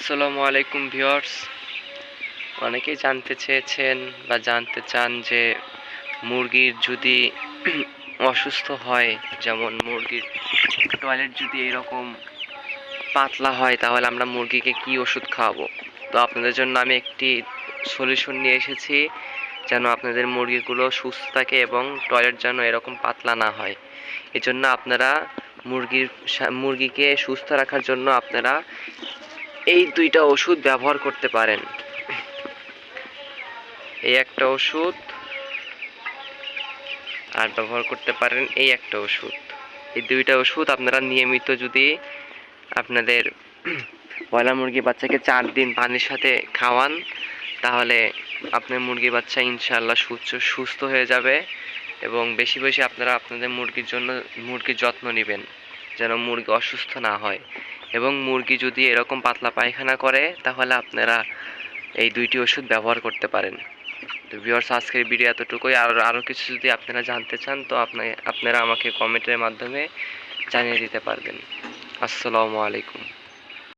আসসালামু আলাইকুম ভিউয়ার্স। অনেকেই জানতে চেয়েছেন বা জানতে চান যে মুরগির যদি অসুস্থ হয়, যেমন মুরগির টয়লেট যদি এরকম পাতলা হয়, তাহলে আমরা মুরগিকে কি ওষুধ খাওয়াবো। তো আপনাদের জন্য আমি একটি সলিউশন নিয়ে এসেছি, যেন আপনাদের মুরগিগুলো সুস্থ থাকে এবং টয়লেট যেন এরকম পাতলা না হয়। এজন্য আপনারা মুরগিকে সুস্থ রাখার জন্য আপনারা এই দুইটা ওষুধ ব্যবহার করতে পারেন। এই একটা ওষুধ, আর ব্যবহার করতে পারেন এই একটা ওষুধ। এই দুইটা ওষুধ আপনারা নিয়মিত যদি আপনাদের ব্রয়লার মুরগি বাচ্চাকে 4 দিন পানির সাথে খাওয়ান, তাহলে আপনার মুরগি বাচ্চা ইনশাআল্লাহ সুস্থ হয়ে যাবে। এবং বেশি বেশি আপনারা আপনাদের মুরগির যত্ন নেবেন, যেন মুরগি অসুস্থ না হয়। এবং মুরগি যদি এরকম পাতলা পায়খানা করে, তাহলে আপনারা এই দুইটি ওষুধ ব্যবহার করতে পারেন। তো ভিউয়ার্স, আজকের ভিডিও এতটুকুই। আরও কিছু যদি আপনারা জানতে চান, তো আপনারা আমাকে কমেন্টের মাধ্যমে জানিয়ে দিতে পারবেন। আসসালামু আলাইকুম।